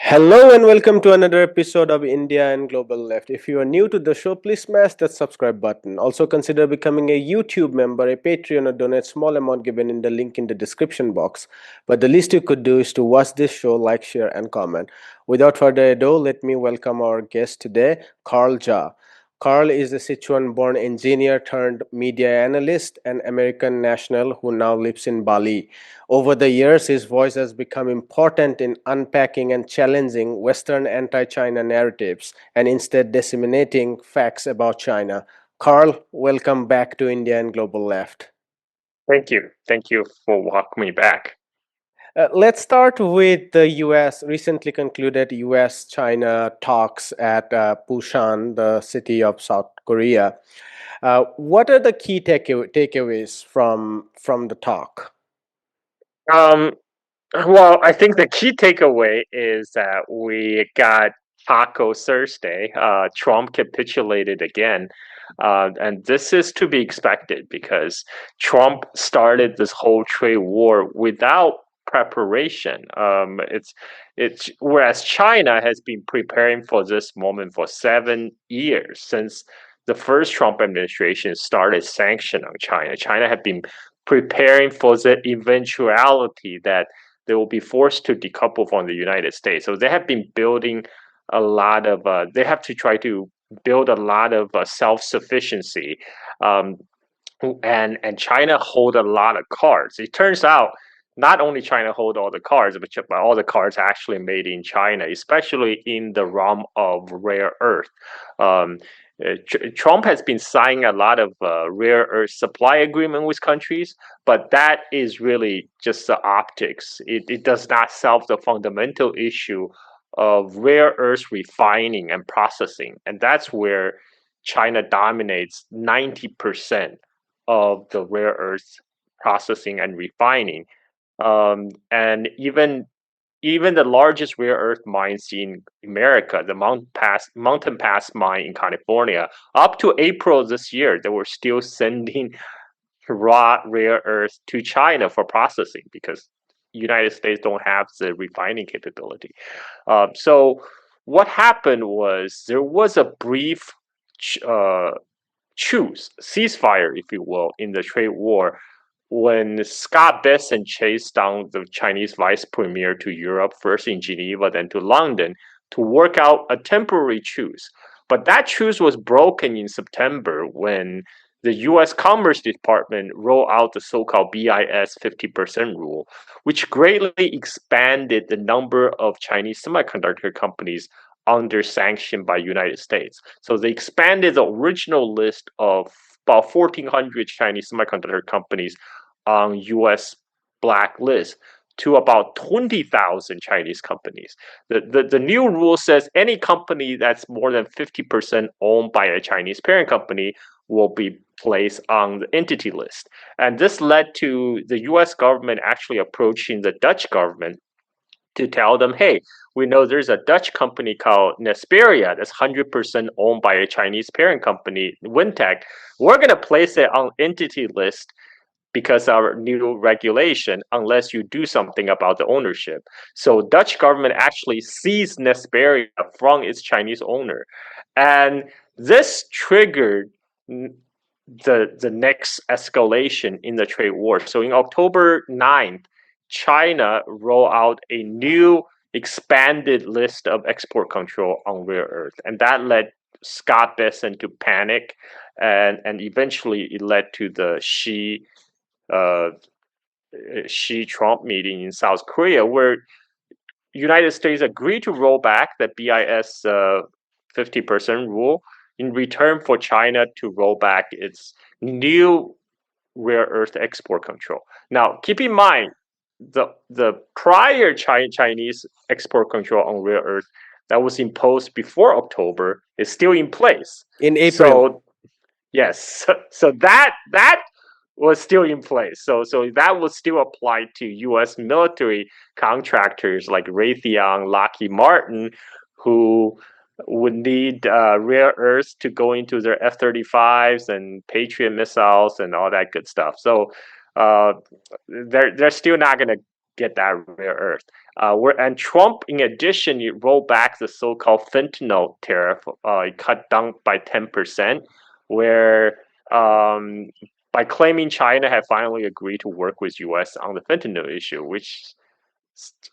Hello and welcome to another episode of India and Global Left. If you are new to the show, please smash that subscribe button. Also consider becoming a YouTube member, a Patreon, or donate small amount given in the link in the description box. But the least you could do is to watch this show, like, share, and comment. Without further ado, let me welcome our guest today, Carl Zha. Carl is a Sichuan-born engineer turned media analyst and American national who now lives in Bali. Over the years, his voice has become important in unpacking and challenging Western anti-China narratives and instead disseminating facts about China. Carl, welcome back to India and Global Left. Thank you. Thank you for welcoming me back. Let's start with the US recently concluded US China talks at Busan, the city of South Korea. What are the key takeaways from the talk? Um, well, I think the key takeaway is that we got Taco Thursday. Trump capitulated again. And this is to be expected because Trump started this whole trade war without preparation. It's whereas China has been preparing for this moment for 7 years since the first Trump administration started sanctioning on China. China had been preparing for the eventuality that they will be forced to decouple from the United States. So they have been building a lot of. They have to try to build a lot of self-sufficiency, um, and China hold a lot of cards. It turns out not only China hold all the cards, but all the cards are actually made in China, especially in the realm of rare earth. Um, Trump has been signing a lot of rare earth supply agreement with countries, but that is really just the optics. It does not solve the fundamental issue of rare earth refining and processing, and that's where China dominates 90% of the rare earth processing and refining. And even the largest rare earth mines in America, the Mountain Pass mine in California, up to April this year, they were still sending raw rare earth to China for processing because United States don't have the refining capability. So what happened was there was a brief ch- uh, choose ceasefire, if you will, in the trade war when Scott Bessent chased down the Chinese vice premier to Europe, first in Geneva, then to London, to work out a temporary truce. But that truce was broken in September when the US Commerce Department rolled out the so called BIS 50% rule, which greatly expanded the number of Chinese semiconductor companies under sanction by United States. So they expanded the original list of about 1,400 Chinese semiconductor companies on U.S. blacklist to about 20,000 Chinese companies. The new rule says any company that's more than 50% owned by a Chinese parent company will be placed on the entity list. And this led to the US government actually approaching the Dutch government to tell them, hey, we know there's a Dutch company called Nesperia that's 100% owned by a Chinese parent company, Wintech. We're going to place it on entity list because our new regulation, unless you do something about the ownership. So Dutch government actually seized Nesperia from its Chinese owner. And this triggered the next escalation in the trade war. So in October 9th, China rolled out a new expanded list of export control on rare earth. And that led Scott Bessent to panic. And eventually it led to the uh, Xi Trump meeting in South Korea, where United States agreed to roll back the BIS 50% rule in return for China to roll back its new rare earth export control. Now, keep in mind the prior Chinese export control on rare earth that was imposed before October is still in place. In April. So yes, so that was still in place. So that was still applied to U.S. military contractors like Raytheon, Lockheed Martin, who would need rare earths to go into their F-35s and Patriot missiles and all that good stuff. So uh, they're still not going to get that rare earth. And Trump, in addition, he rolled back the so-called fentanyl tariff, cut down by 10%, where by claiming China had finally agreed to work with U.S. on the fentanyl issue, which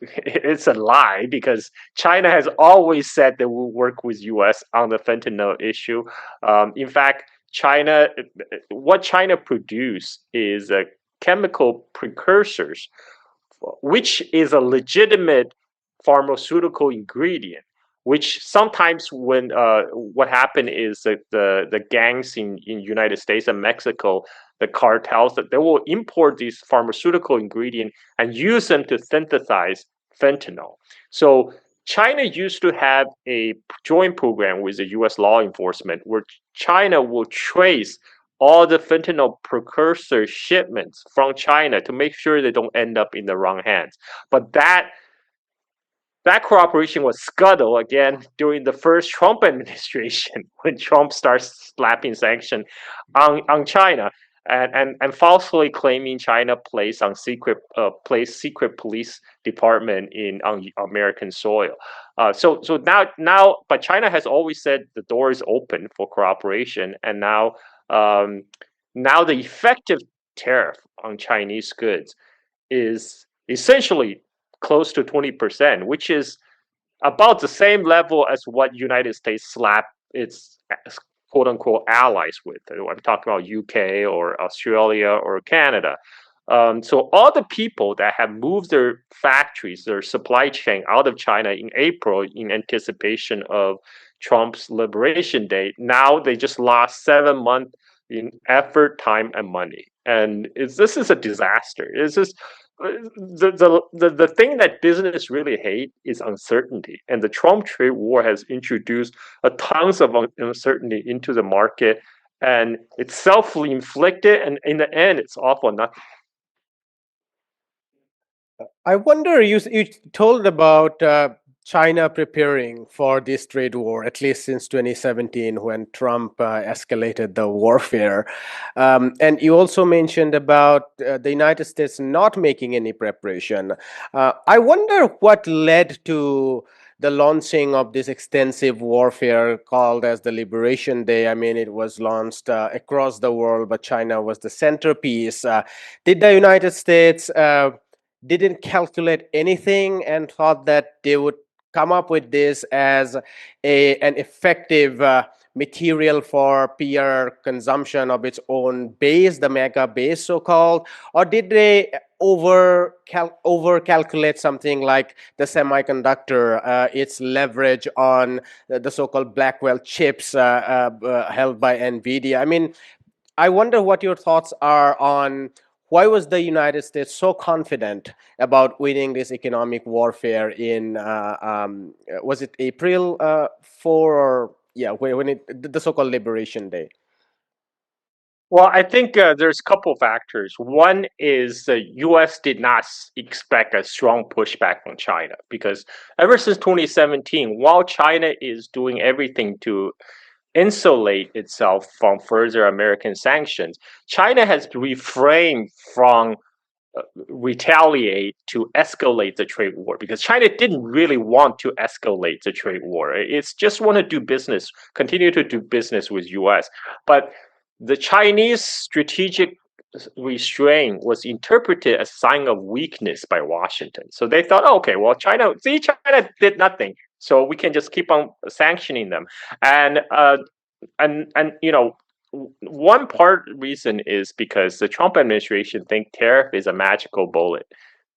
it's a lie because China has always said they will work with U.S. on the fentanyl issue. In fact, what China produce is chemical precursors, which is a legitimate pharmaceutical ingredient. Which sometimes when what happened is that the gangs in United States and Mexico, the cartels, that they will import these pharmaceutical ingredient and use them to synthesize fentanyl. So China used to have a joint program with the U.S. law enforcement where China will trace all the fentanyl precursor shipments from China to make sure they don't end up in the wrong hands. But that cooperation was scuttled again during the first Trump administration when Trump starts slapping sanctions on China and falsely claiming China placed secret police department on American soil. So now, but China has always said the door is open for cooperation, and now the effective tariff on Chinese goods is essentially close to 20%, which is about the same level as what United States slapped its quote unquote allies with. I'm talking about UK or Australia or Canada. So all the people that have moved their factories, their supply chain out of China in April in anticipation of Trump's Liberation Day, now they just lost 7 months in effort, time, and money. And this is a disaster. It's just the thing that business really hate is uncertainty, and the Trump trade war has introduced a tons of uncertainty into the market, and it's self-inflicted, and in the end, it's all for nothing. I wonder, you told about China preparing for this trade war, at least since 2017 when Trump escalated the warfare. And you also mentioned about the United States not making any preparation. I wonder what led to the launching of this extensive warfare called as the Liberation Day. I mean, it was launched across the world, but China was the centerpiece. Did the United States didn't calculate anything and thought that they would come up with this as an effective material for PR consumption of its own base, the MAGA base, so called, or did they over calculate something like the semiconductor, its leverage on the so-called Blackwell chips held by Nvidia? I mean, I wonder what your thoughts are on why was the United States so confident about winning this economic warfare in was it April 4 or yeah when it the so-called Liberation Day? Well, I think there's a couple factors. One is the U.S. did not expect a strong pushback from China because ever since 2017, while China is doing everything to insulate itself from further American sanctions, China has refrained from retaliate to escalate the trade war because China didn't really want to escalate the trade war. It's just want to do business, continue to do business with US. But the Chinese strategic restraint was interpreted as a sign of weakness by Washington. So they thought, oh, okay, well, China did nothing, so we can just keep on sanctioning them. And one part reason is because the Trump administration think tariff is a magical bullet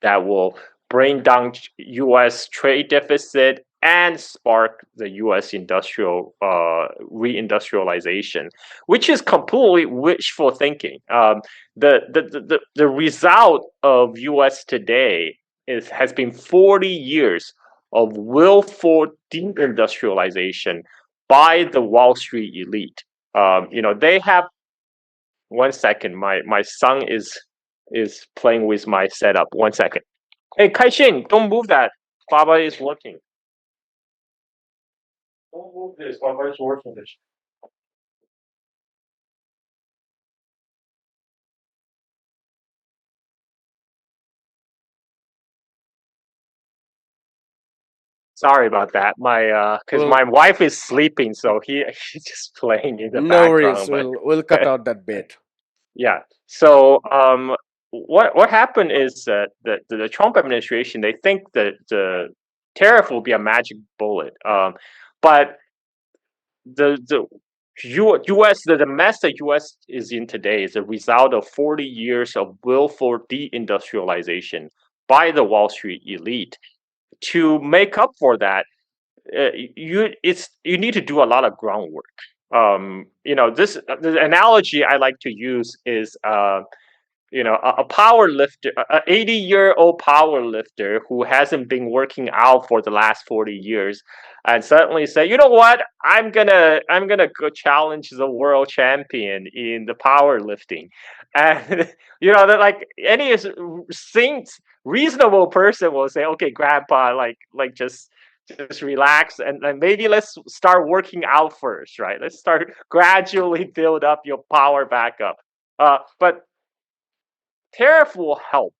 that will bring down U.S. trade deficit and spark the U.S. industrial reindustrialization, which is completely wishful thinking. The result of U.S. today has been 40 years of willful deindustrialization by the Wall Street elite. They have 1 second. My son is playing with my setup. 1 second. Hey, Kaixin, don't move that. Baba is working. Don't move this. Baba is working. This. Sorry about that. My because Well, my wife is sleeping, so he's just playing in the no worries. background. We'll cut But out that bit. yeah. So what happened is that the Trump administration, they think that the tariff will be a magic bullet. But the U.S. The mess that U.S. is in today is a result of 40 years of willful deindustrialization by the Wall Street elite. To make up for that, you need to do a lot of groundwork. This the analogy I like to use is a power lifter, a 80-year-old power lifter who hasn't been working out for the last 40 years, and suddenly say, you know what, I'm gonna go challenge the world champion in the powerlifting. And that, like, any saint reasonable person will say, okay, grandpa, like just relax, and maybe let's start working out first, right? Let's start gradually build up your power back up. But tariff will help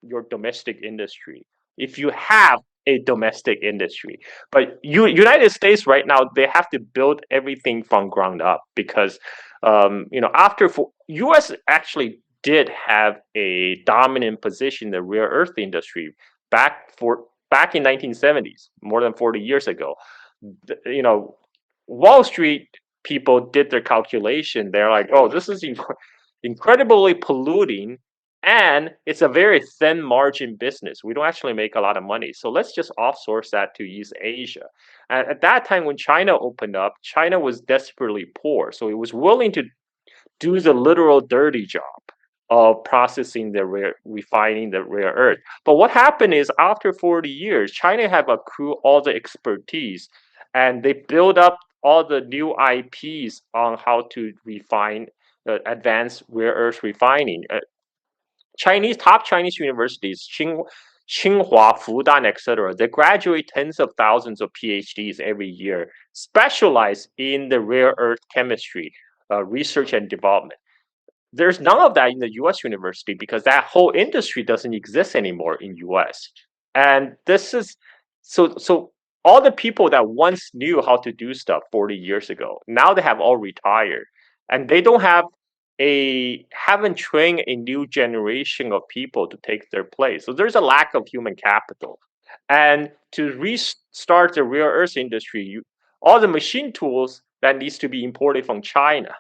your domestic industry if you have a domestic industry. But United States right now, they have to build everything from ground up because U.S. actually did have a dominant position in the rare earth industry back in 1970s, more than 40 years ago. You know, Wall Street people did their calculation. They're like, oh, this is incredibly polluting, and it's a very thin margin business. We don't actually make a lot of money. So let's just outsource that to East Asia. And at that time, when China opened up, China was desperately poor. So it was willing to do the literal dirty job of processing refining the rare earth. But what happened is after 40 years, China have accrued all the expertise, and they build up all the new IPs on how to refine advanced rare earth refining. Top Chinese universities, Tsinghua, Fudan, etc., they graduate tens of thousands of PhDs every year, specialize in the rare earth chemistry, research and development. There's none of that in the US university because that whole industry doesn't exist anymore in US. And this is so all the people that once knew how to do stuff 40 years ago, now they have all retired. And they haven't trained a new generation of people to take their place. So there's a lack of human capital. And to restart the rare earth industry, all the machine tools that needs to be imported from China,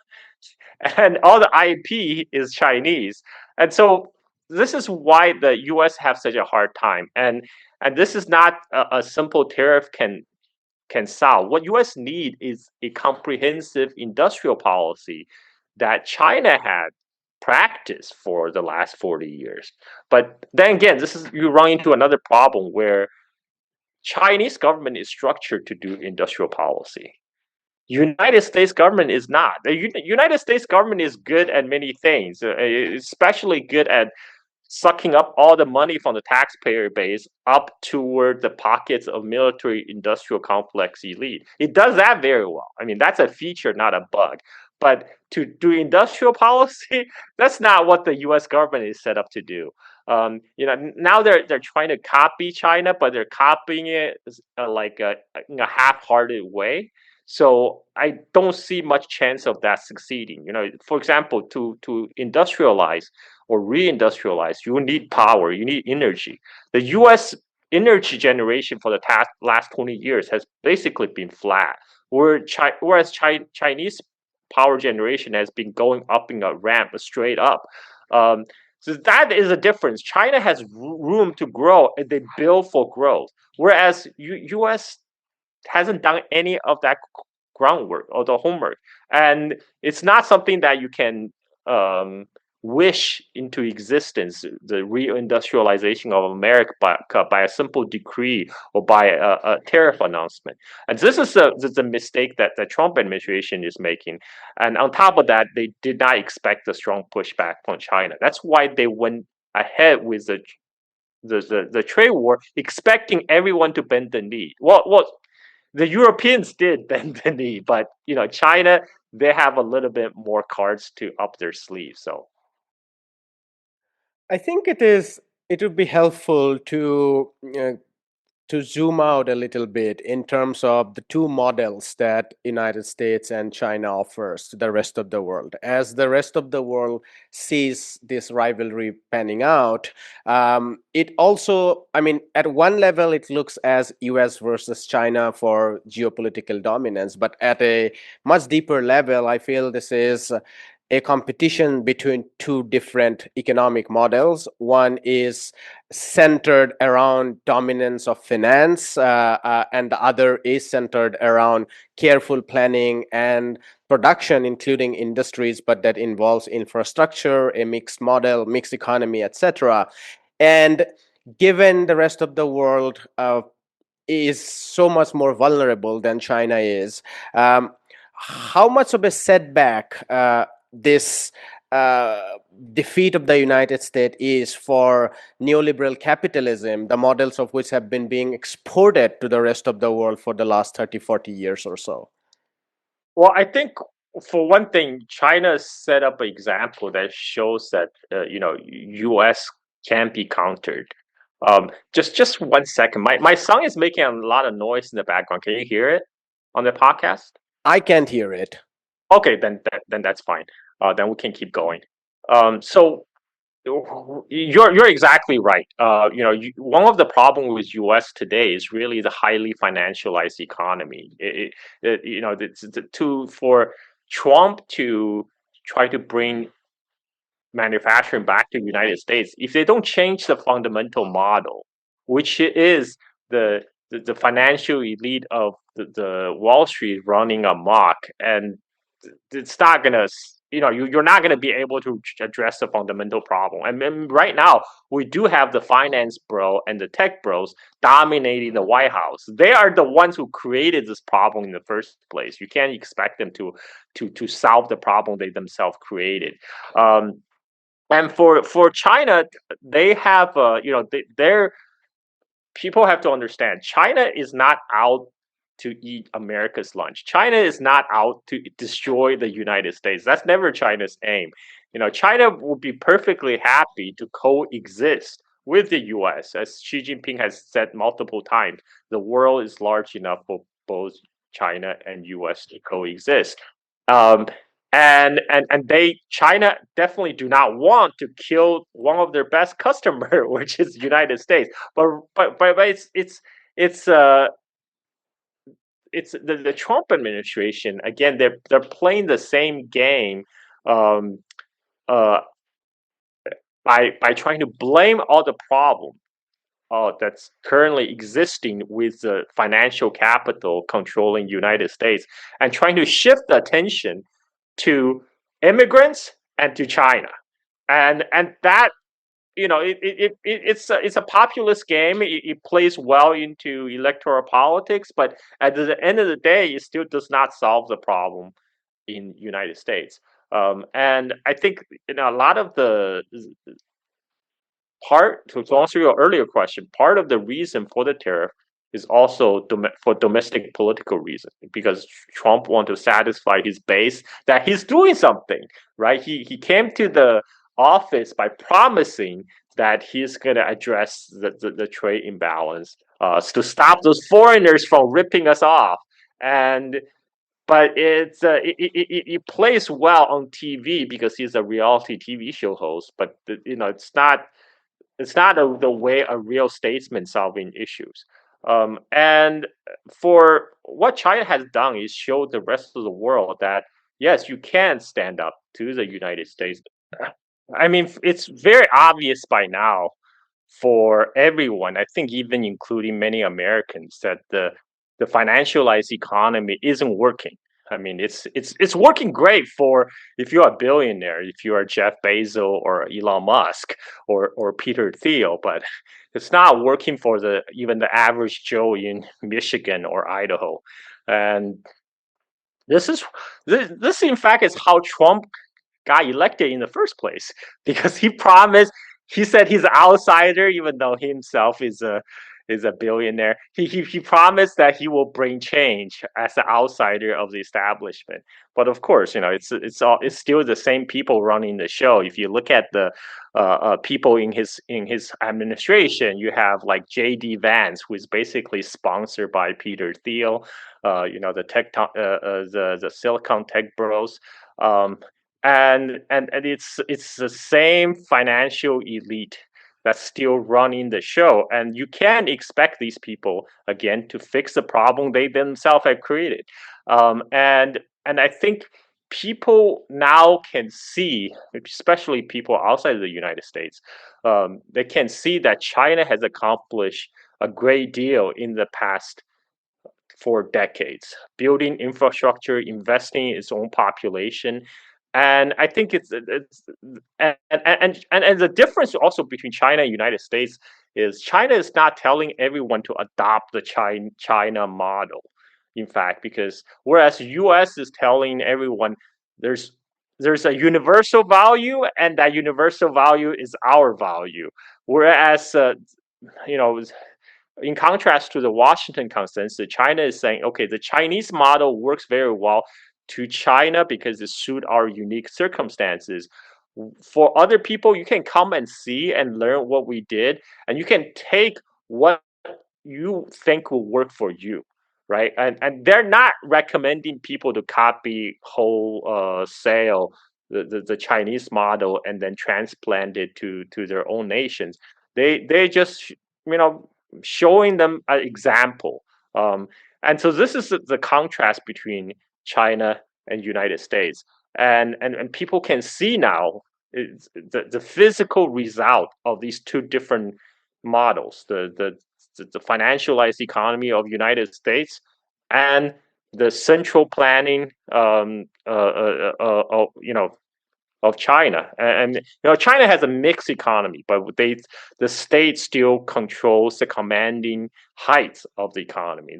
and all the IP is Chinese. And so this is why the US have such a hard time. And this is not a simple tariff can solve. What US need is a comprehensive industrial policy that China had practiced for the last 40 years. But then again, you run into another problem where Chinese government is structured to do industrial policy. United States government is not. The United States government is good at many things, especially good at sucking up all the money from the taxpayer base up toward the pockets of military industrial complex elite. It does that very well. I mean, that's a feature, not a bug. But to do industrial policy, that's not what the U.S. government is set up to do. Now they're trying to copy China, but they're copying it in a half-hearted way. So I don't see much chance of that succeeding. For example, to industrialize or reindustrialize, you need power, you need energy. The U.S. energy generation for the last 20 years has basically been flat, whereas Chinese power generation has been going up in a ramp straight up. So that is a difference. China has room to grow, and they build for growth, whereas U.S. hasn't done any of that groundwork or the homework, and it's not something that you can wish into existence, the reindustrialization of America by a simple decree or by a tariff announcement. And this is the mistake that the Trump administration is making. And on top of that, they did not expect a strong pushback from China. That's why they went ahead with the trade war, expecting everyone to bend the knee. Well, the Europeans did bend the knee, but China, they have a little bit more cards to up their sleeve. So I think it would be helpful to to zoom out a little bit in terms of the two models that United States and China offers to the rest of the world. As the rest of the world sees this rivalry panning out, it also, I mean, at one level, it looks as US versus China for geopolitical dominance, but at a much deeper level, I feel this is a competition between two different economic models. One is centered around dominance of finance, and the other is centered around careful planning and production, including industries, but that involves infrastructure, a mixed model, mixed economy, etc. And given the rest of the world is so much more vulnerable than China is, how much of a setback this uh, defeat of the United States is for neoliberal capitalism, the models of which have been being exported to the rest of the world for the last 30, 40 years or so? Well, I think for one thing, China set up an example that shows that U.S. can be countered. Just 1 second. My son is making a lot of noise in the background. Can you hear it on the podcast? I can't hear it. Okay, then that's fine. Then we can keep going. So you're exactly right. One of the problems with U.S. today is really the highly financialized economy. For Trump to try to bring manufacturing back to the United States, if they don't change the fundamental model, which is the financial elite of the Wall Street running amok, and it's not gonna, you're not gonna be able to address the fundamental problem. And right now, we do have the finance bro and the tech bros dominating the White House. They are the ones who created this problem in the first place. You can't expect them to solve the problem they themselves created. And for China, they have they're people have to understand China is not out to eat America's lunch. China is not out to destroy the United States. That's never China's aim. China would be perfectly happy to coexist with the US. As Xi Jinping has said multiple times, the world is large enough for both China and US to coexist. Um, and China definitely do not want to kill one of their best customer, which is the United States. But it's the Trump administration again. They're playing the same game, um, uh, by trying to blame all the problem that's currently existing with the financial capital controlling United States, and trying to shift the attention to immigrants and to China, and that it's a populist game. It plays well into electoral politics, but at the end of the day, it still does not solve the problem in United States. And I think a lot of the part to answer your earlier question, part of the reason for the tariff is also for domestic political reasons, because Trump wants to satisfy his base that he's doing something, right? He came to the office by promising that he's going to address the trade imbalance, to stop those foreigners from ripping us off. And but it plays well on TV because he's a reality TV show host, but it's not the way a real statesman solving issues. And for what China has done is show the rest of the world that yes, you can stand up to the United States. I mean, it's very obvious by now for everyone, I think even including many Americans, that the financialized economy isn't working. I mean, it's working great for if you're a billionaire, if you are Jeff Bezos or Elon Musk or Peter Thiel, but it's not working for even the average Joe in Michigan or Idaho. And this is this in fact is how Trump got elected in the first place, because he said he's an outsider, even though he himself is is a billionaire. He promised that he will bring change as an outsider of the establishment. But of course, it's still the same people running the show. If you look at the people in his administration, you have like J.D. Vance, who is basically sponsored by Peter Thiel, the Silicon Tech Bros. Um, and it's the same financial elite that's still running the show, and you can't expect these people again to fix the problem they themselves have created. And I think people now can see, especially people outside of the United States, they can see that China has accomplished a great deal in the past for decades, building infrastructure, investing in its own population. And I think it's and the difference also between China and United States is China is not telling everyone to adopt the China model. In fact, because whereas US is telling everyone there's there's a universal value, and that universal value is our value. Whereas you know in contrast to the Washington consensus, China is saying, okay, the Chinese model works very well to China because it suits our unique circumstances. For other people, you can come and see and learn what we did, and you can take what you think will work for you, right? And they're not recommending people to copy wholesale the Chinese model and then transplant it to their own nations. They just showing them an example. Um, and so this is the contrast between China and United States, and people can see now the physical result of these two different models: the financialized economy of United States and the central planning, of China. And China has a mixed economy, but the state still controls the commanding heights of the economy.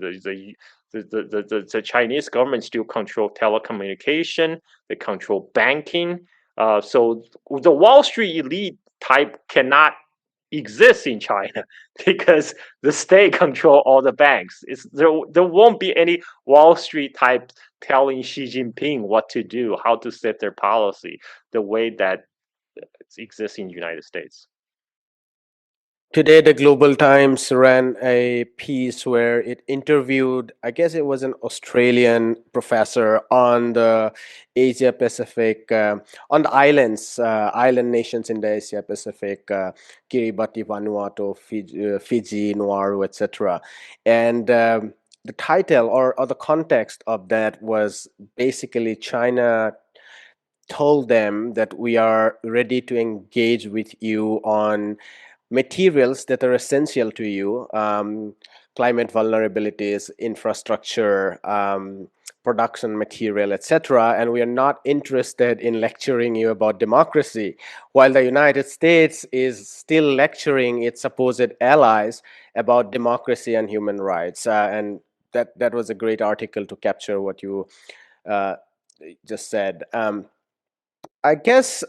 The Chinese government still control telecommunication, they control banking. So the Wall Street elite type cannot exist in China because the state control all the banks. There won't be any Wall Street type telling Xi Jinping what to do, how to set their policy, the way that exists in the United States. Today, the Global Times ran a piece where it interviewed, I guess it was an Australian professor on the Asia Pacific, on the island nations in the Asia Pacific, Kiribati, Vanuatu, Fiji, Nauru, etc. And the title or the context of that was basically China told them that we are ready to engage with you on materials that are essential to you, climate vulnerabilities, infrastructure, production material, etc. And we are not interested in lecturing you about democracy, while the United States is still lecturing its supposed allies about democracy and human rights. And that was a great article to capture what you uh, just said. I guess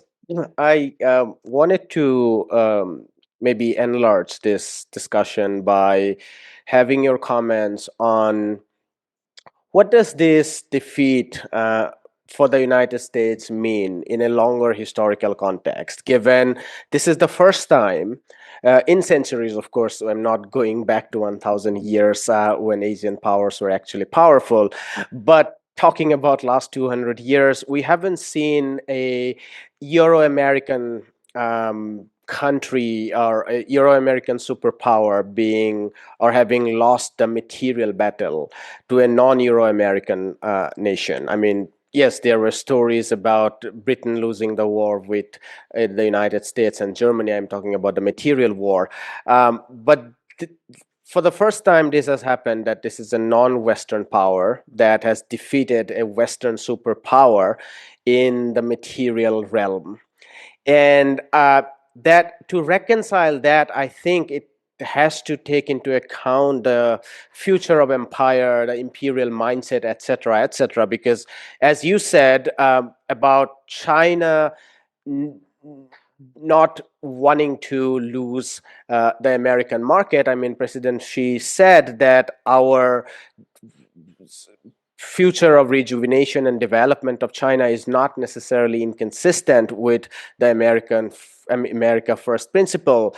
I wanted to maybe enlarge this discussion by having your comments on what does this defeat for the United States mean in a longer historical context, given this is the first time in centuries, of course, I'm not going back to 1,000 years when Asian powers were actually powerful, but talking about last 200 years, we haven't seen a Euro-American country or a Euro-American superpower being or having lost the material battle to a non-Euro-American nation. I mean, yes, there were stories about Britain losing the war with the United States and Germany. I'm talking about the material war. But for the first time, this has happened that this is a non-Western power that has defeated a Western superpower in the material realm. And that to reconcile that, I think it has to take into account the future of empire, the imperial mindset, etc., etc. Because, as you said about China not wanting to lose the American market. I mean, President Xi said that our future of rejuvenation and development of China is not necessarily inconsistent with the America First principle.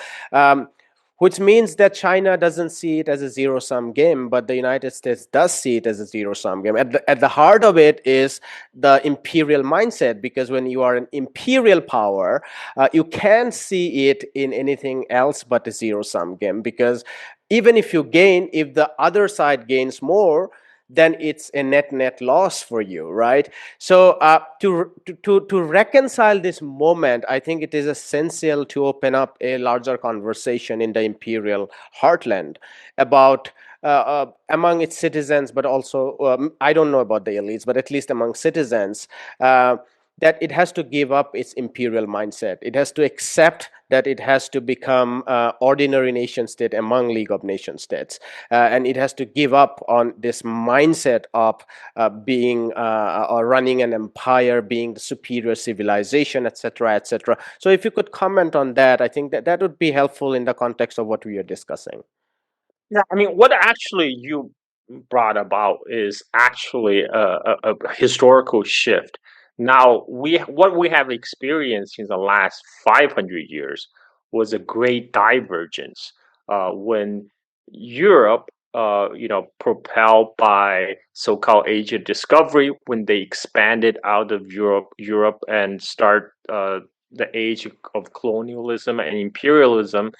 Which means that China doesn't see it as a zero sum game, but the United States does see it as a zero sum game. At the heart of it is the imperial mindset, because when you are an imperial power, you can't see it in anything else but a zero sum game, because even if you gain, if the other side gains more, then it's a net loss for you, right? So to reconcile this moment, I think it is essential to open up a larger conversation in the imperial heartland about among its citizens, but also I don't know about the elites, but at least among citizens, that it has to give up its imperial mindset. It has to accept that it has to become ordinary nation state among League of Nation States, and it has to give up on this mindset of being or running an empire, being the superior civilization, etc., etc. So, if you could comment on that, I think that that would be helpful in the context of what we are discussing. Yeah, I mean, what actually you brought about is actually a historical shift. Now, what we have experienced in the last 500 years was a great divergence when Europe, propelled by so-called Asian discovery, when they expanded out of Europe and start the age of colonialism and imperialism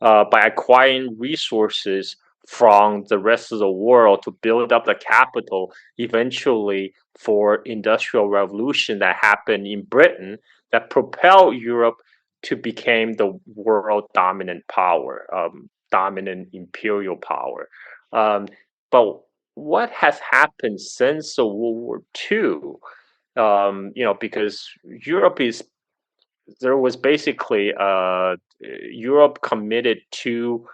by acquiring resources from the rest of the world to build up the capital eventually for industrial revolution that happened in Britain that propelled Europe to become the world dominant power, dominant imperial power. Um, but what has happened since the World War II? Because Europe is there was basically Europe committed to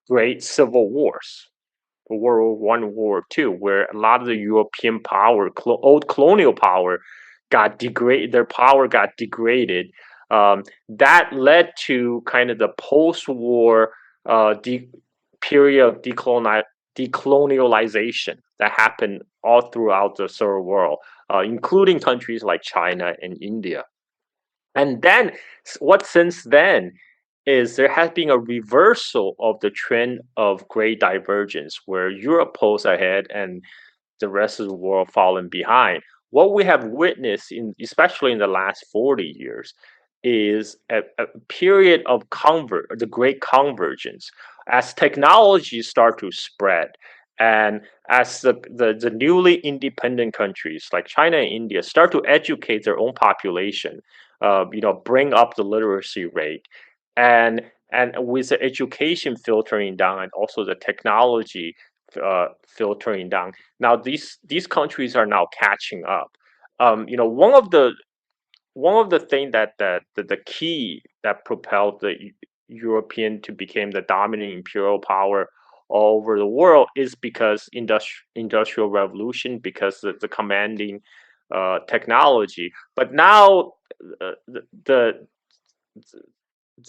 great civil wars, World War One, World War Two, where a lot of the European power, old colonial power, got degraded. Their power got degraded. That led to kind of the post-war period of decolonialization that happened all throughout the third world, including countries like China and India. And then what since then is there has been a reversal of the trend of great divergence where Europe pulls ahead and the rest of the world falling behind. What we have witnessed in especially in the last 40 years is a period of the great convergence as technologies start to spread and as the newly independent countries like China and India start to educate their own population, bring up the literacy rate, and with the education filtering down and also the technology filtering down. Now these countries are now catching up. One of the thing the key that propelled the European to become the dominant imperial power all over the world is because industrial revolution, because the commanding technology. But now the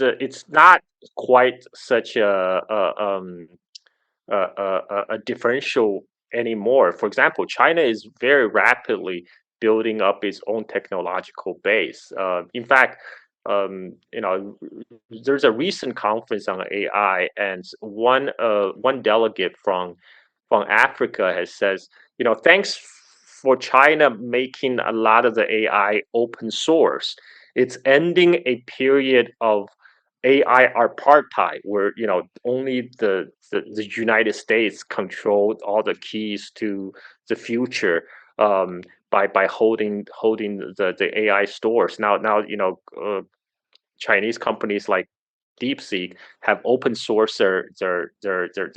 it's not quite such a differential anymore. For example, China is very rapidly building up its own technological base. In fact, there's a recent conference on AI, and one delegate from Africa has says, thanks for China making a lot of the AI open source. It's ending a period of AI apartheid, where only the United States controlled all the keys to the future by holding the AI stores. Now Chinese companies like DeepSeek have open sourced their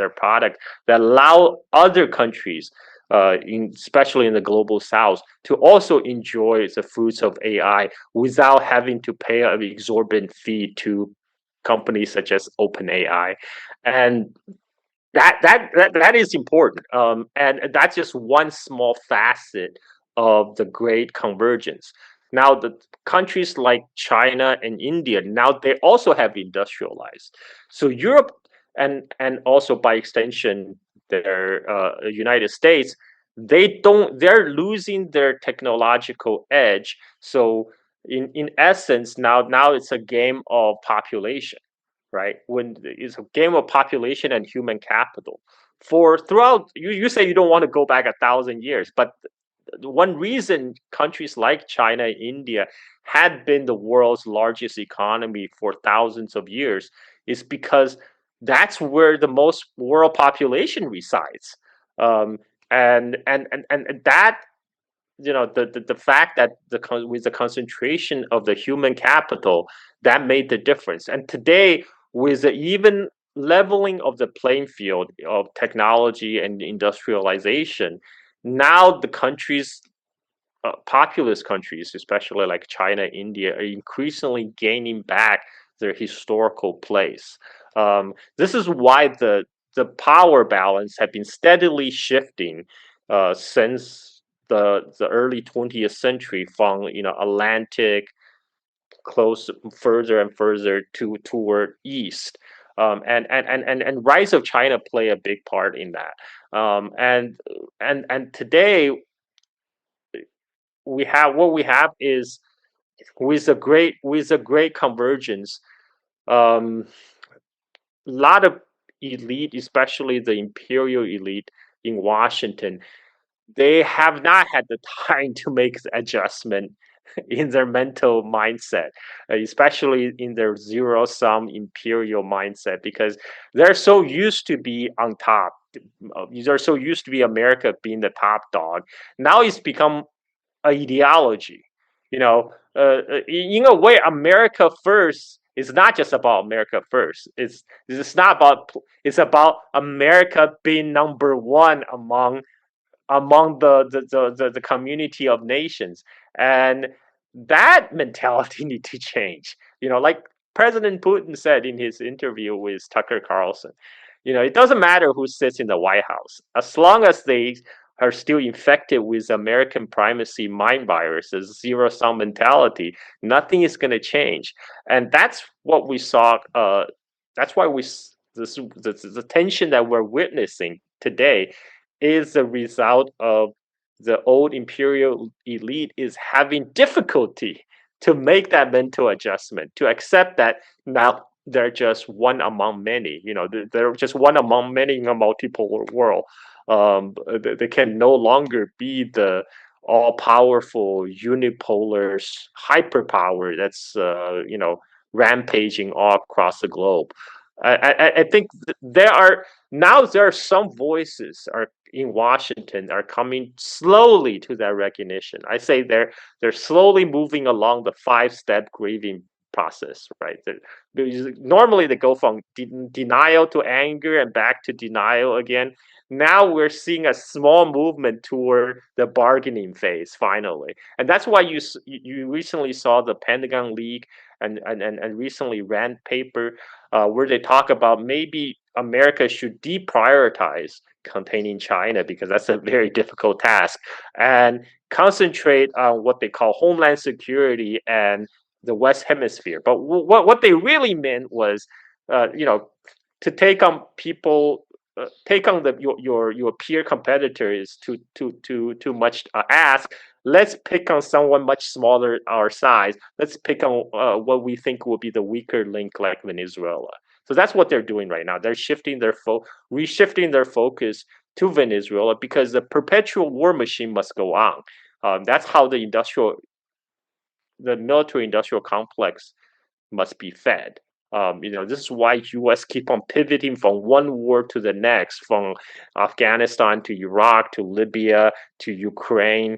product that allow other countries, especially in the global south, to also enjoy the fruits of AI without having to pay an exorbitant fee to companies such as OpenAI, and that is important. And that's just one small facet of the great convergence. Now the countries like China and India, now they also have industrialized. So Europe and also by extension their United States, they're losing their technological edge. So in essence, now it's a game of population, right? When it's a game of population and human capital. For throughout, you say you don't want to go back 1,000 years, but one reason countries like China and India had been the world's largest economy for thousands of years is because that's where the most world population resides. Um, and that, the fact that with the concentration of the human capital, that made the difference. And today, with the even leveling of the playing field of technology and industrialization, now the countries, populous countries, especially like China, India, are increasingly gaining back their historical place. This is why the power balance have been steadily shifting since the early 20th century, from Atlantic close further and further toward east. And rise of China play a big part in that. And today what we have is, with a great convergence, um, a lot of elite, especially the imperial elite in Washington, they have not had the time to make the adjustment in their mental mindset, especially in their zero sum imperial mindset, because they're so used to be on top. They're so used to be America being the top dog. Now it's become ideology. In a way, America first is not just about America first. It's not about. It's about America being number one among the community of nations, and that mentality need to change. Like President Putin said in his interview with Tucker Carlson, it doesn't matter who sits in the White House, as long as they are still infected with American primacy mind viruses, zero sum mentality, nothing is going to change. And that's what we saw. That's why the tension that we're witnessing today is the result of the old imperial elite is having difficulty to make that mental adjustment, to accept that now they're just one among many. They're just one among many in a multipolar world. They can no longer be the all-powerful unipolar hyperpower that's rampaging all across the globe. I think there are some voices are in Washington are coming slowly to that recognition. I say they're slowly moving along the 5-step grieving process, right? Normally they go from denial to anger and back to denial again. Now we're seeing a small movement toward the bargaining phase finally, and that's why you recently saw the Pentagon leak and recently Rand paper, where they talk about maybe America should deprioritize containing China, because that's a very difficult task, and concentrate on what they call homeland security and the West Hemisphere. But what they really meant was, you know, to take on your peer competitor is too much ask. Let's pick on someone much smaller our size. Let's pick on what we think will be the weaker link, like Venezuela. So that's what they're doing right now. They're reshifting their focus to Venezuela, because the perpetual war machine must go on. That's how the military industrial complex must be fed. This is why U.S. keep on pivoting from one war to the next, from Afghanistan to Iraq to Libya to Ukraine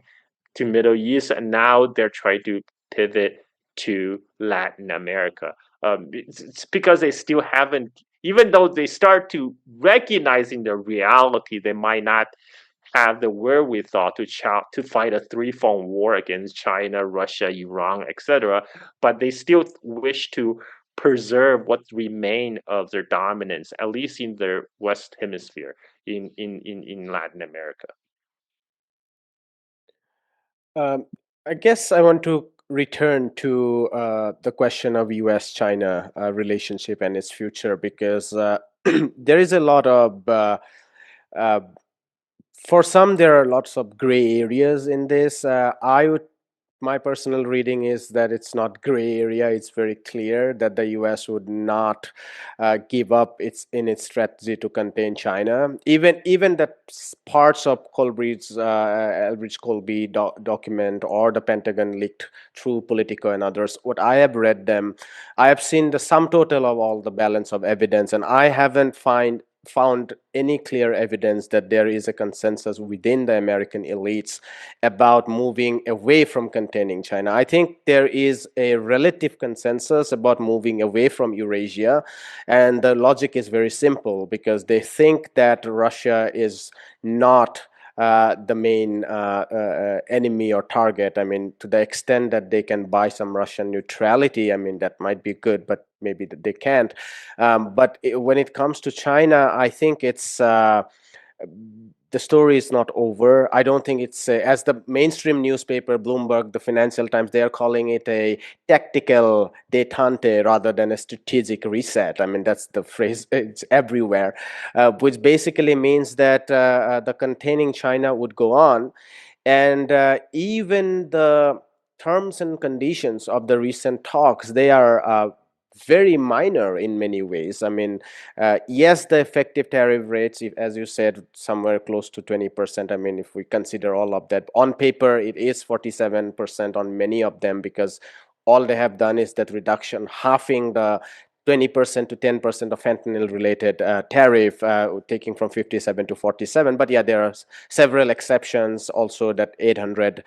to Middle East, and now they're trying to pivot to Latin America. It's because they still haven't, even though they start to recognizing the reality, they might not have the wherewithal to fight a three-front war against China, Russia, Iran, etc. But they still wish to preserve what remain of their dominance, at least in their West Hemisphere, in Latin America. Um, I guess I want to return to the question of U.S.-China relationship and its future, because there is a lot of uh, for some, there are lots of gray areas in this. My personal reading is that it's not gray area. It's very clear that the U.S. would not give up its strategy to contain China. Even the parts of Elbridge Colby document, or the Pentagon leaked through Politico and others. What I have read them, I have seen the sum total of all the balance of evidence, and I haven't found any clear evidence that there is a consensus within the American elites about moving away from containing China. I think there is a relative consensus about moving away from Eurasia, and the logic is very simple, because they think that Russia is not the main enemy or target. I mean, to the extent that they can buy some Russian neutrality, I mean, that might be good, but maybe they can't. But when it comes to China, I think the story is not over. I don't think it's as the mainstream newspaper, Bloomberg, the Financial Times, they are calling it a tactical détente rather than a strategic reset. I mean, that's the phrase, it's everywhere, which basically means that the containing China would go on, and even the terms and conditions of the recent talks, they are very minor in many ways. I mean, yes, the effective tariff rates, if, as you said, somewhere close to 20%. I mean, if we consider all of that, on paper it is 47% on many of them, because all they have done is that reduction, halving the 20% to 10% of fentanyl related tariff, taking from 57 to 47. But yeah, there are several exceptions also, that 800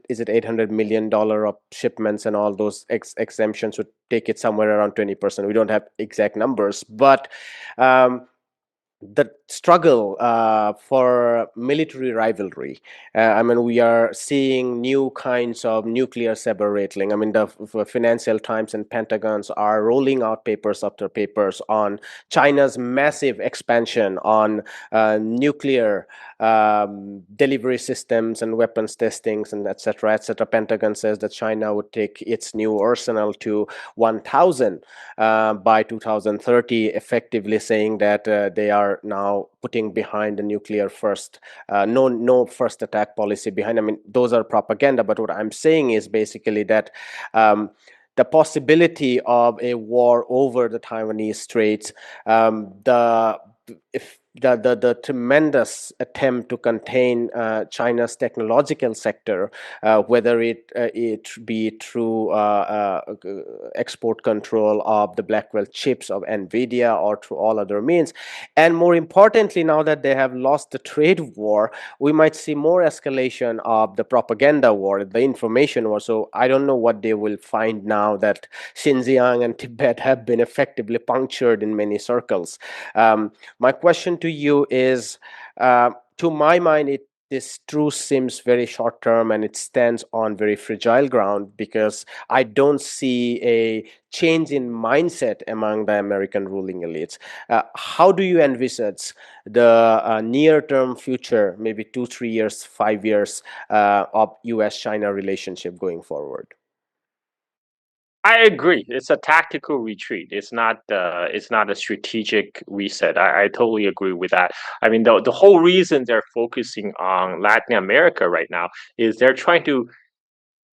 is it $800 million of shipments, and all those exemptions would take it somewhere around 20%. We don't have exact numbers, but um, the struggle for military rivalry. I mean, we are seeing new kinds of nuclear saber rattling. I mean, the Financial Times and Pentagons are rolling out papers after papers on China's massive expansion on nuclear delivery systems and weapons testings, and etc. etc. Pentagon says that China would take its new arsenal to 1,000 by 2030, effectively saying that they are now putting behind the nuclear first, no first attack policy behind. I mean, those are propaganda, but what I'm saying is basically that the possibility of a war over the Taiwanese Straits, the if the tremendous attempt to contain China's technological sector, whether it be through export control of the Blackwell chips of NVIDIA, or through all other means. And more importantly, now that they have lost the trade war, we might see more escalation of the propaganda war, the information war. So I don't know what they will find now that Xinjiang and Tibet have been effectively punctured in many circles. My question to you is, to my mind, this truce seems very short term, and it stands on very fragile ground, because I don't see a change in mindset among the American ruling elites. How do you envisage the near term future, maybe 2, 3 years, 5 years, of US China relationship going forward? I agree. It's a tactical retreat. It's not a strategic reset. I totally agree with that. I mean, the whole reason they're focusing on Latin America right now is they're trying to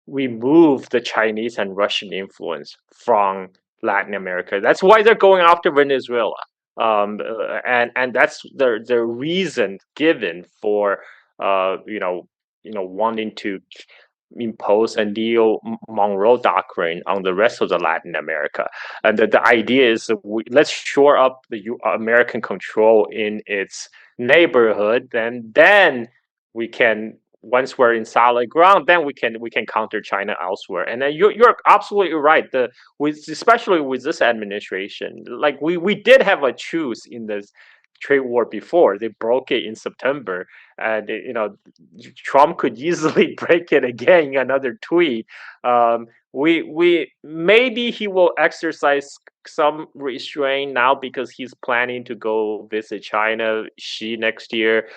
remove the Chinese and Russian influence from Latin America. That's why they're going after Venezuela. And that's the reason given for wanting to impose a neo Monroe doctrine on the rest of the Latin America. And the idea is let's shore up the American control in its neighborhood, and then we can, once we're in solid ground, then we can counter China elsewhere. And then you're absolutely right. Especially with this administration, like we did have a truce in this trade war before. They broke it in September, and Trump could easily break it again in another tweet. We maybe he will exercise some restraint now because he's planning to go visit China, Xi next year.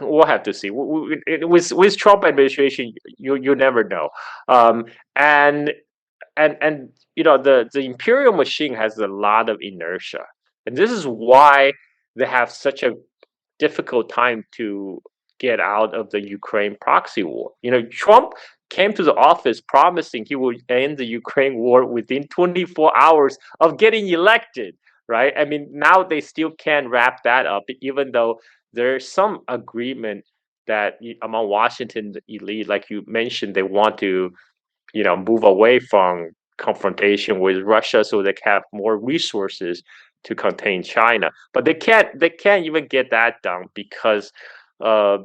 we'll have to see. With Trump administration, you never know. Um, and and the imperial machine has a lot of inertia, and this is why they have such a difficult time to get out of the Ukraine proxy war. Trump came to the office promising he would end the Ukraine war within 24 hours of getting elected, right? I mean, now they still can't wrap that up, even though there's some agreement that among Washington elite, like you mentioned, they want to move away from confrontation with Russia so they can have more resources to contain China. But they can't even get that done because uh,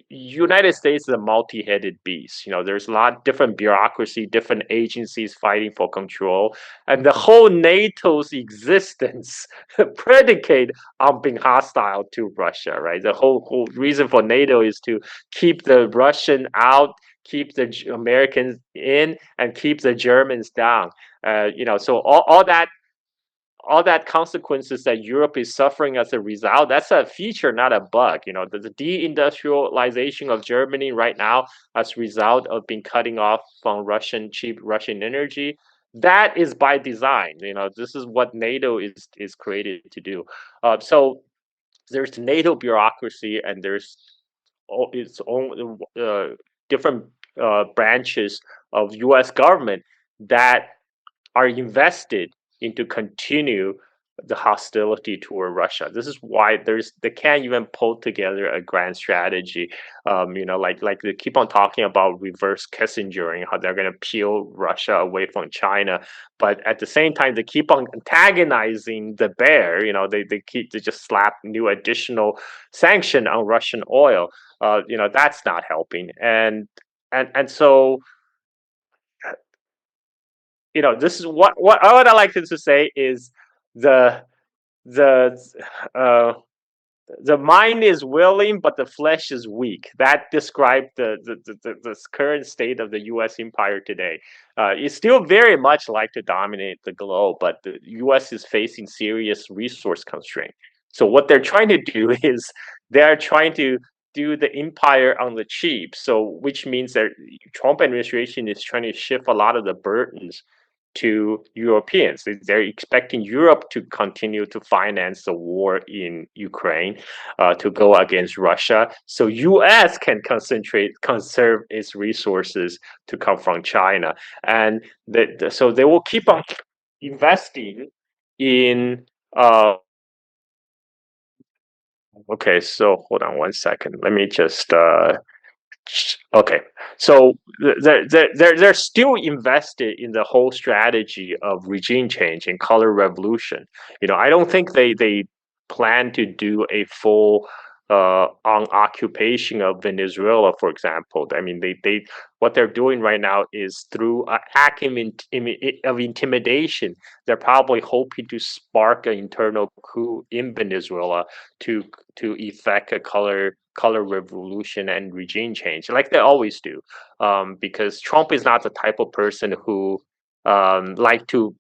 United States is a multi-headed beast. There's a lot of different bureaucracy, different agencies fighting for control, and the whole NATO's existence predicate on being hostile to Russia. Right, the whole reason for NATO is to keep the Russian out, keep the Americans in, and keep the Germans down. So all that consequences that Europe is suffering as a result, that's a feature, not a bug. The deindustrialization of Germany right now as a result of being cutting off from cheap Russian energy, that is by design. This is what NATO is created to do. So there's NATO bureaucracy, and there's its own different branches of U.S. government that are invested into continue the hostility toward Russia. This is why they can't even pull together a grand strategy. Like they keep on talking about reverse Kissingering, how they're going to peel Russia away from China, but at the same time they keep on antagonizing the bear. They just slap new additional sanction on Russian oil. That's not helping, and so this is what I like to say is the the uh, the mind is willing, but the flesh is weak. That described the current state of the U.S. empire today. It's still very much like to dominate the globe, but the U.S. is facing serious resource constraint. So what they're trying to do is they're trying to do the empire on the cheap. So which means that Trump administration is trying to shift a lot of the burdens to Europeans. They're expecting Europe to continue to finance the war in Ukraine, to go against Russia, so U.S. can conserve its resources to confront China, and so they will keep on investing in. Okay, so hold on one second. Let me just Okay, so they're still invested in the whole strategy of regime change and color revolution. I don't think they plan to do a full on occupation of Venezuela, for example. I mean, they what they're doing right now is through an act of intimidation. They're probably hoping to spark an internal coup in Venezuela to effect a color revolution and regime change, like they always do. Because Trump is not the type of person who like to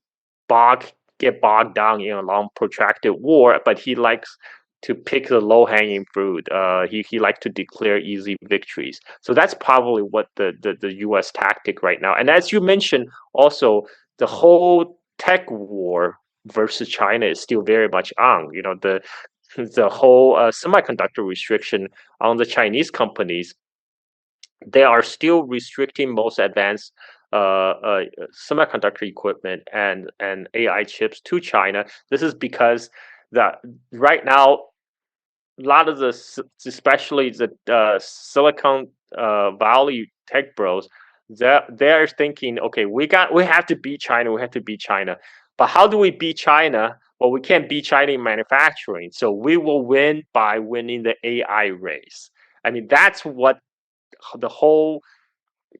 bog get bogged down in a long protracted war, but he likes to pick the low hanging fruit. He likes to declare easy victories. So that's probably what the U.S. tactic right now. And as you mentioned, also the whole tech war versus China is still very much on. The whole semiconductor restriction on the Chinese companies, they are still restricting most advanced semiconductor equipment and AI chips to China. This is because that right now a lot of especially the Silicon Valley tech bros, they're thinking, okay, we have to beat China, we have to beat China. But how do we beat China? Well, we can't beat China in manufacturing, so we will win by winning the AI race. I mean, that's what the whole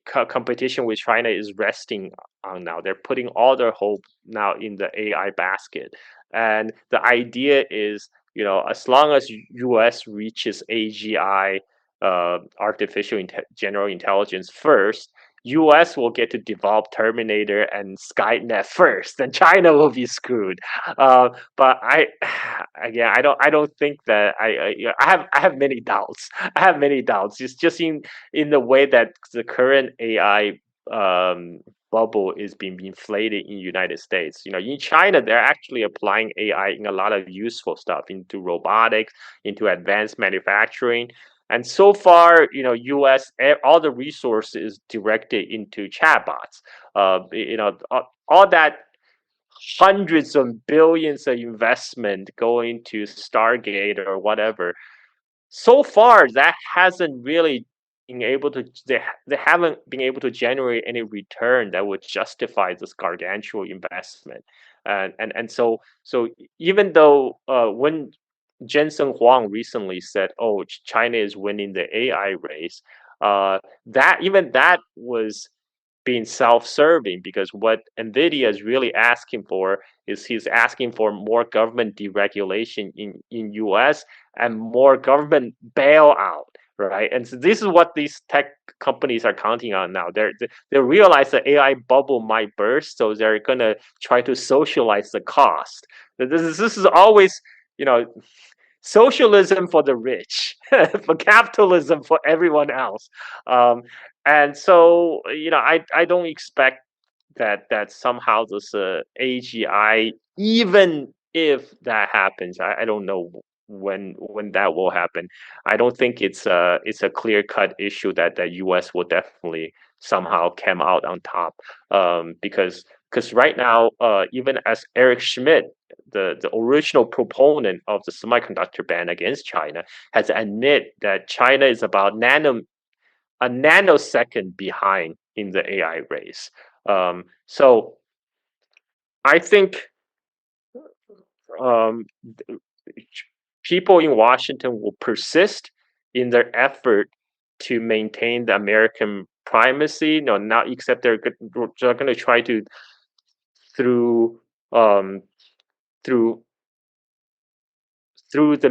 competition with China is resting on now. They're putting all their hope now in the AI basket, and the idea is, as long as U.S. reaches AGI, general intelligence first, US will get to develop Terminator and Skynet first, then China will be screwed. But again, I don't think that I have many doubts. I have many doubts. It's just in the way that the current AI um, bubble is being inflated in United States. In China, they're actually applying AI in a lot of useful stuff into robotics, into advanced manufacturing. And so far, US, all the resources directed into chatbots. All that hundreds of billions of investment going to Stargate or whatever. So far, that hasn't really been able to. They haven't been able to generate any return that would justify this gargantuan investment. And so even though when Jensen Huang recently said, "Oh, China is winning the AI race," that was being self-serving, because what Nvidia is really asking for is he's asking for more government deregulation in US and more government bailout, right? And so this is what these tech companies are counting on now. They realize the AI bubble might burst, so they're gonna try to socialize the cost. This is always, you know socialism for the rich, for capitalism for everyone else. Um, and so, I don't expect that somehow this AGI, even if that happens, I don't know when that will happen. I don't think it's a clear cut issue that US will definitely somehow come out on top, because right now, even as Eric Schmidt, the original proponent of the semiconductor ban against China, has admitted that China is about a nanosecond behind in the AI race. So I think um, people in Washington will persist in their effort to maintain the American primacy. No, not except they're going to try to through um, through through the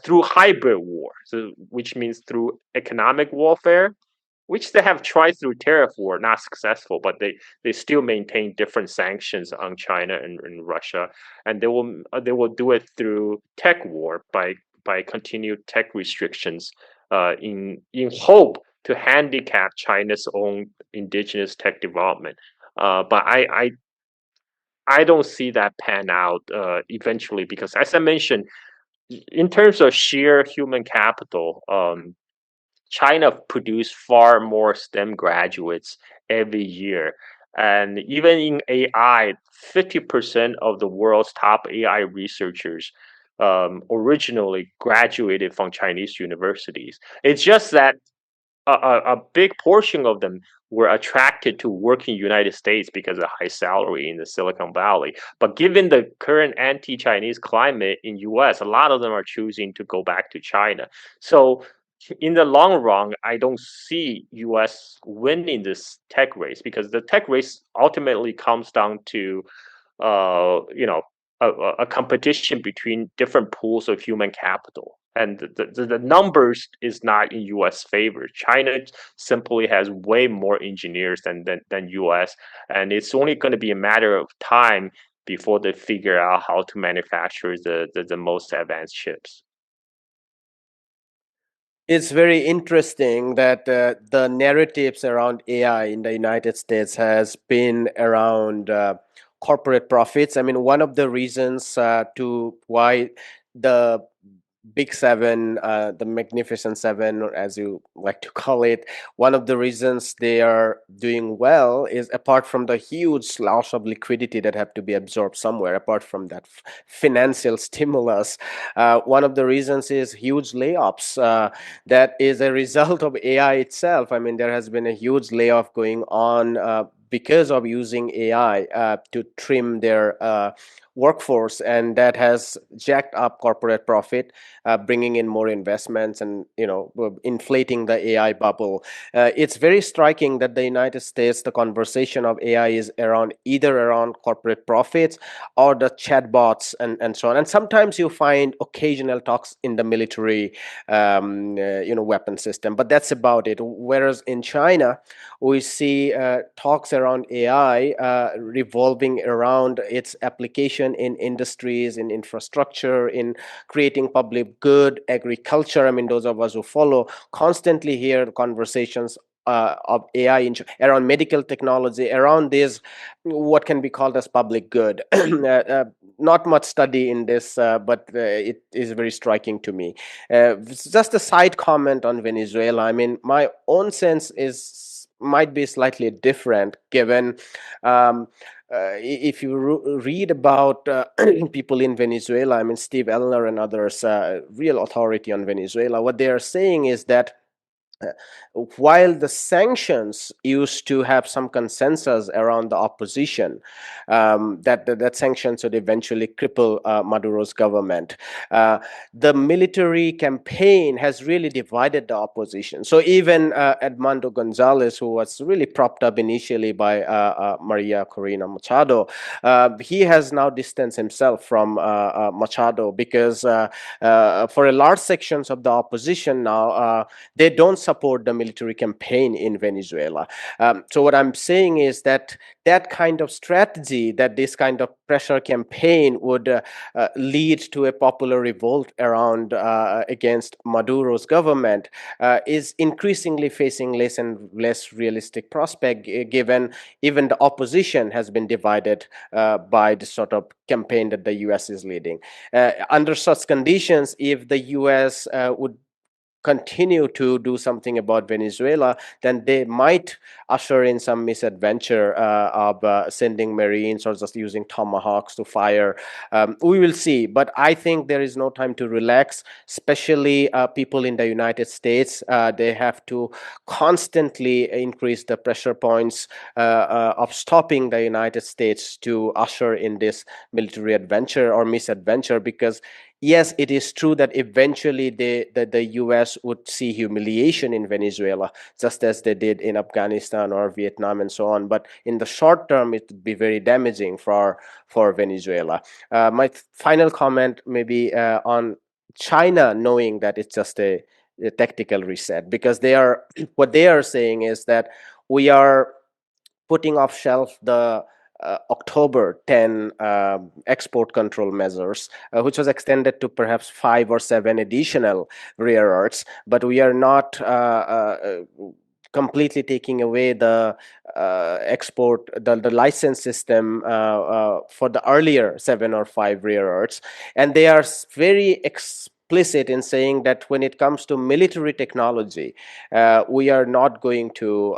through hybrid war, so which means through economic warfare, which they have tried through tariff war, not successful, but they still maintain different sanctions on China and Russia, and they will do it through tech war by continued tech restrictions, in hope to handicap China's own indigenous tech development. But I don't see that pan out eventually, because, as I mentioned, in terms of sheer human capital, China produced far more STEM graduates every year. And even in AI, 50% of the world's top AI researchers originally graduated from Chinese universities. It's just that a big portion of them were attracted to work in United States because of high salary in the Silicon Valley. But given the current anti-Chinese climate in US, a lot of them are choosing to go back to China. So in the long run, I don't see US winning this tech race, because the tech race ultimately comes down to you know a competition between different pools of human capital, and the numbers is not in US favor. China simply has way more engineers than US, and it's only going to be a matter of time before they figure out how to manufacture the most advanced chips. It's very interesting that the narratives around AI in the United States has been around corporate profits. I mean, one of the reasons to why the Big Seven, the Magnificent Seven, or as you like to call it, one of the reasons they are doing well is, apart from the huge loss of liquidity that have to be absorbed somewhere, apart from that financial stimulus, one of the reasons is huge layoffs. That is a result of AI itself. I mean, there has been a huge layoff going on because of using AI to trim their workforce, and that has jacked up corporate profit, bringing in more investments, and inflating the AI bubble. It's very striking that the United States, the conversation of AI is around either around corporate profits or the chatbots and so on. And sometimes you find occasional talks in the military, weapon system, but that's about it. Whereas in China, we see talks around AI revolving around its application in industries, in infrastructure, in creating public good, agriculture. I mean, those of us who follow constantly hear conversations of AI around medical technology, around this, what can be called as public good. Not much study in this, but it is very striking to me. Just a side comment on Venezuela. I mean, my own sense is might be slightly different, given um, if you read about people in Venezuela. I mean, Steve Elner and others, real authority on Venezuela, what they are saying is that uh, while the sanctions used to have some consensus around the opposition, that sanctions would eventually cripple Maduro's government, uh, the military campaign has really divided the opposition. So even Edmundo Gonzalez, who was really propped up initially by Maria Corina Machado, he has now distanced himself from Machado, because for a large sections of the opposition now, they don't support the military campaign in Venezuela. So what I'm saying is that that kind of strategy, that this kind of pressure campaign would lead to a popular revolt around against Maduro's government, is increasingly facing less and less realistic prospect, given even the opposition has been divided by the sort of campaign that the US is leading. Under such conditions, if the US would continue to do something about Venezuela, then they might usher in some misadventure of sending Marines or just using tomahawks to fire. We will see. But I think there is no time to relax, especially people in the United States. They have to constantly increase the pressure points of stopping the United States to usher in this military adventure or misadventure, because yes, it is true that eventually the US would see humiliation in Venezuela, just as they did in Afghanistan or Vietnam and so on. But in the short term, it would be very damaging for Venezuela. My final comment maybe on China, knowing that it's just a tactical reset, because they are what they are saying is that we are putting off shelf the October 10 export control measures, which was extended to perhaps 5 or 7 additional rare earths, but we are not completely taking away the the license system for the earlier 7 or 5 rare earths. And they are very explicit in saying that when it comes to military technology, we are not going to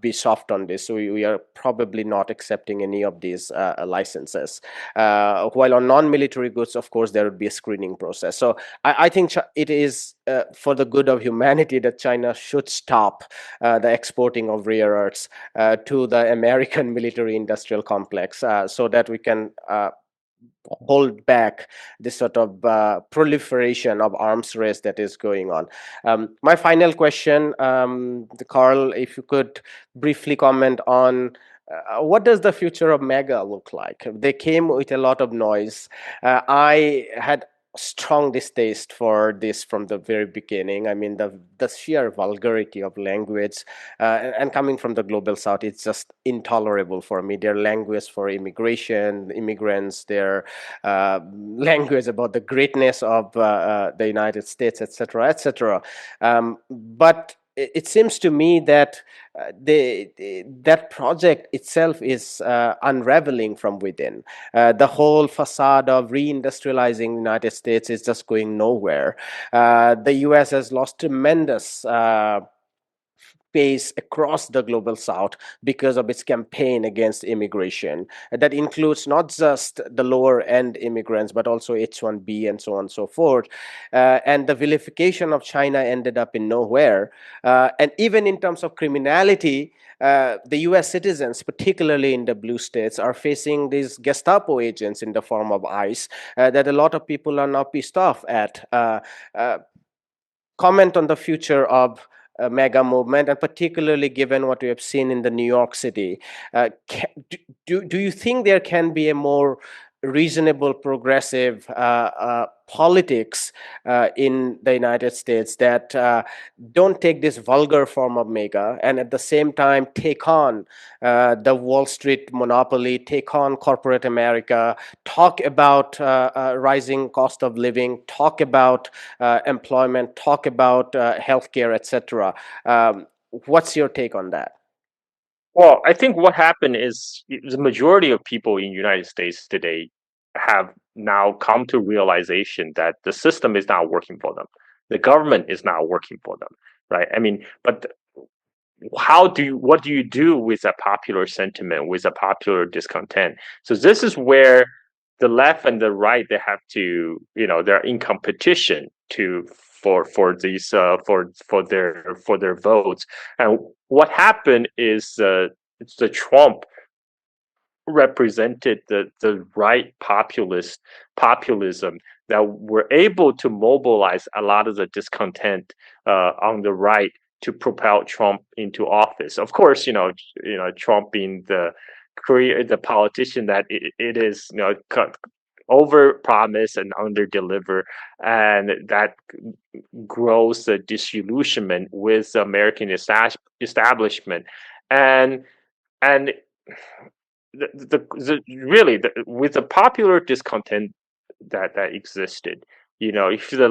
be soft on this. So we are probably not accepting any of these licenses. While on non-military goods, of course, there would be a screening process. So I think it is for the good of humanity that China should stop the exporting of rare earths to the American military industrial complex, so that we can hold back this sort of proliferation of arms race that is going on. My final question, Carl, if you could briefly comment on what does the future of MAGA look like? They came with a lot of noise. I had strong distaste for this from the very beginning. I mean, the sheer vulgarity of language, and coming from the global south, it's just intolerable for me. Their language for immigration, immigrants, their language about the greatness of the United States, etc., etc. But it seems to me that that project itself is unraveling from within. The whole facade of reindustrializing the United States is just going nowhere. The U.S. has lost tremendous space across the global south because of its campaign against immigration. That includes not just the lower end immigrants, but also H1B and so on and so forth. And the vilification of China ended up in nowhere. And even in terms of criminality, the US citizens, particularly in the blue states, are facing these Gestapo agents in the form of ICE that a lot of people are now pissed off at. Uh, Comment on the future of mega movement, and particularly given what we have seen in the New York City. Do you think there can be a more reasonable, progressive politics in the United States that don't take this vulgar form of mega and at the same time take on the Wall Street monopoly, take on corporate America, talk about rising cost of living, talk about employment, talk about healthcare, etc. What's your take on that? Well, I think what happened is the majority of people in United States today have now come to realization that the system is not working for them. The government is not working for them, right? I mean, but what do you do with a popular sentiment, with a popular discontent? So this is where the left and the right, they have to, they're in competition to for these for their votes. And what happened is it's the Trump represented the right populism that were able to mobilize a lot of the discontent on the right to propel Trump into office. Of course, Trump being the politician that it is, over promise and under deliver, and that grows the disillusionment with the American establishment, and and really with the popular discontent that existed, if the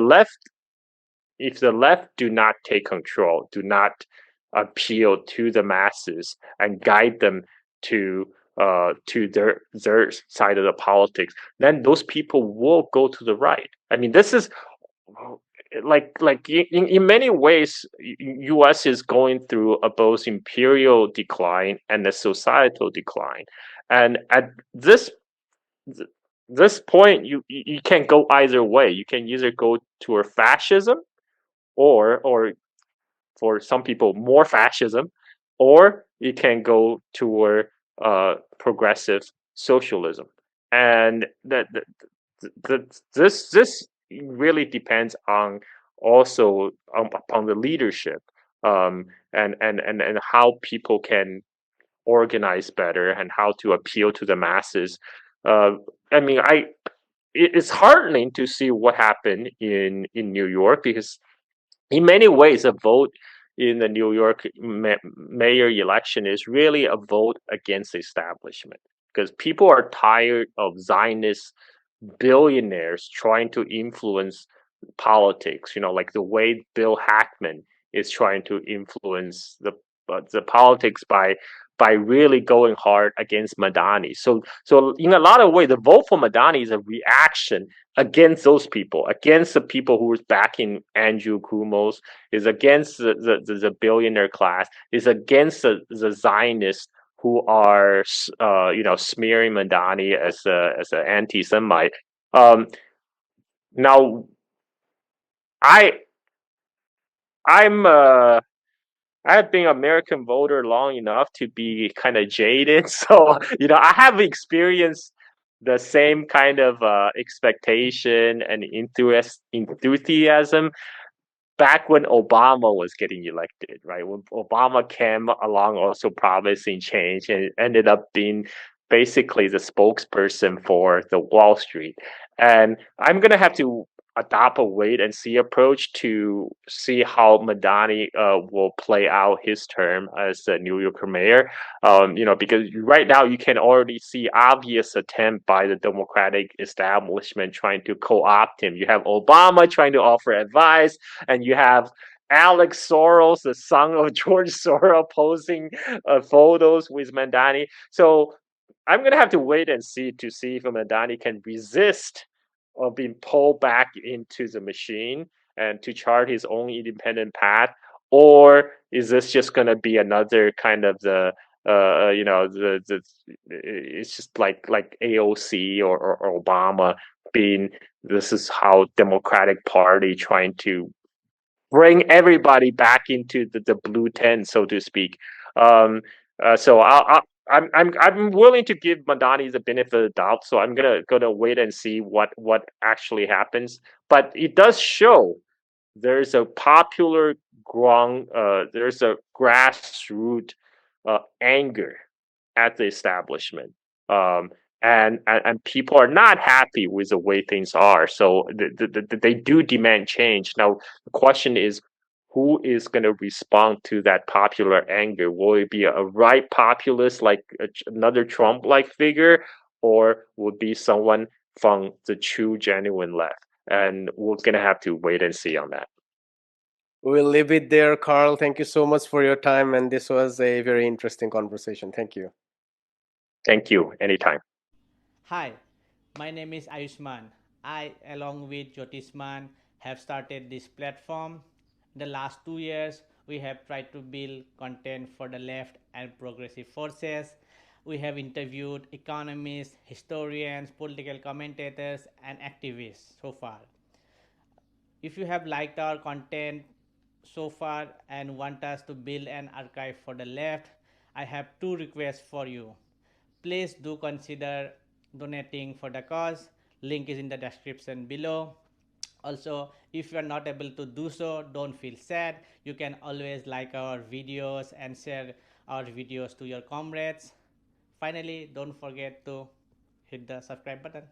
left do not take control, do not appeal to the masses and guide them to their side of the politics, then those people will go to the right. I mean, this is like in many ways, US is going through a both imperial decline and a societal decline, and at this point, you can go either way. You can either go toward fascism, or for some people more fascism, or you can go toward progressive socialism. And this really depends on also upon the leadership, and how people can organize better and how to appeal to the masses. Uh, I mean, it's heartening to see what happened in New York, because in many ways, a vote in the New York mayor election is really a vote against the establishment, because people are tired of Zionist billionaires trying to influence politics. Like the way Bill Hackman is trying to influence the politics by really going hard against Madani. So in a lot of ways, the vote for Madani is a reaction against those people, against the people who was backing Andrew Cuomo's, is against the billionaire class, is against the Zionists who are smearing Madani as an anti-Semite. Um, Now, I I'm I have been American voter long enough to be kind of jaded, so I have experienced the same kind of expectation and enthusiasm back when Obama was getting elected, right? When Obama came along, also promising change, and ended up being basically the spokesperson for the Wall Street. And I'm gonna have to adopt a wait and see approach to see how Madani will play out his term as the New Yorker mayor. Because right now you can already see obvious attempt by the Democratic establishment trying to co-opt him. You have Obama trying to offer advice, and you have Alex Soros, the son of George Soros, posing photos with Mandani. So I'm gonna have to wait and see to see if Mandani can resist being pulled back into the machine and to chart his own independent path, or is this just going to be another kind of the it's just like AOC or Obama being, this is how Democratic Party trying to bring everybody back into the blue tent, so to speak. Um, so I'm willing to give Madani the benefit of the doubt. So I'm gonna wait and see what actually happens. But it does show there's a popular ground, there's a grassroots anger at the establishment, um, and people are not happy with the way things are. So they do demand change. Now the question is, who is going to respond to that popular anger? Will it be a right populist like another Trump-like figure, or will it be someone from the true, genuine left? And we're gonna have to wait and see on that. We'll leave it there, Carl. Thank you so much for your time, and this was a very interesting conversation. Thank you. Thank you. Anytime. Hi, my name is Ayushman. I, along with Jyotisman, have started this platform. In the last 2 years, we have tried to build content for the left and progressive forces. We have interviewed economists, historians, political commentators, and activists so far. If you have liked our content so far and want us to build an archive for the left, I have two requests for you. Please do consider donating for the cause. Link is in the description below. Also, if you are not able to do so, don't feel sad. You can always like our videos and share our videos to your comrades. Finally, don't forget to hit the subscribe button.